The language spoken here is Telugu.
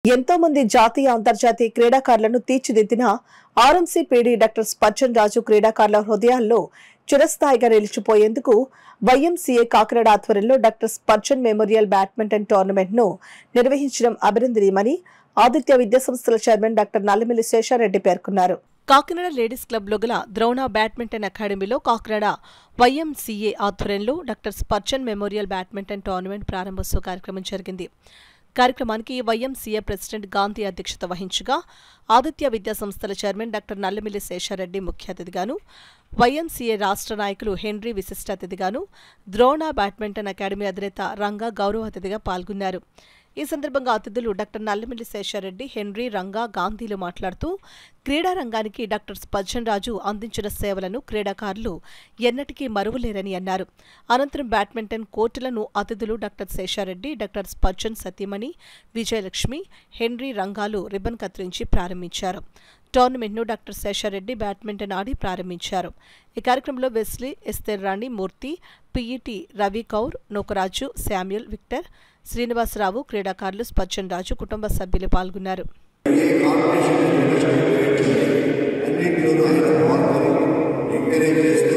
ఎంతో మంది జాతీయ అంతర్జాతీయ క్రీడాకారులను తీర్చిదిద్దిన ఆర్ఎంసీ పీడీ డాక్టర్ స్పర్జన్ రాజు క్రీడాకారుల హృదయాల్లో చిరస్థాయిగా నిలిచిపోయేందుకు వైఎంసీఏ కాకినాడ ఆధ్వర్యంలో doctor Spurgeon memorial badminton tournament ను నిర్వహించడం అభినందనీయమని ఆదిత్య విద్యాసంస్థల చైర్మన్ డాక్టర్ నల్లమిల్లి శేషారెడ్డి పేర్కొన్నారు. కాకినాడ లేడీస్ క్లబ్లో గల ద్రోణ బ్యాడ్మింటన్ అకాడమీలో కాకినాడ వైఎంసీఏ ఆధ్వర్యంలో doctor Spurgeon memorial badminton tournament ప్రారంభోత్సవ కార్యక్రమం జరిగింది. కార్యక్రమానికి వైఎంసీఏ ప్రెసిడెంట్ గాంధీ అధ్యక్షత వహించగా ఆదిత్య విద్యాసంస్థల చైర్మన్ డాక్టర్ నల్లమిల్లి శేషారెడ్డి ముఖ్య అతిథిగాను, వైఎంసీఏ రాష్ట్ర నాయకులు హెన్రీ విశిష్ట అతిథిగాను, ద్రోణ బ్యాడ్మింటన్ అకాడమీ అధినేత రంగా గౌరవ అతిథిగా పాల్గొన్నారు. ఈ సందర్భంగా అతిథులు డాక్టర్ నల్లమిల్లి శేషారెడ్డి, హెన్రీ, రంగా, గాంధీలు మాట్లాడుతూ క్రీడా రంగానికి డాక్టర్ స్పర్జన్ రాజు అందించిన సేవలను క్రీడాకారులు ఎన్నటికీ మరువలేరని అన్నారు. అనంతరం బ్యాడ్మింటన్ కోర్టులను అతిథులు డాక్టర్ శేషారెడ్డి, డాక్టర్ స్పర్జన్ సతీమణి విజయలక్ష్మి, హెన్రీ, రంగాలు రిబ్బన్ కత్తిరించి ప్రారంభించారు. టోర్నమెంట్ను డాక్టర్ శేషారెడ్డి బ్యాడ్మింటన్ ఆడి ప్రారంభించారు. ఈ కార్యక్రమంలో Wesley, Esther Rani, Murthy, PET Ravi Kaur, Nokaraju, Samuel, Victor, Srinivasarao, క్రీడాకారులు, స్పర్జన్ రాజు కుటుంబ సభ్యులు పాల్గొన్నారు. ఎంకరేజ్ చేస్తూ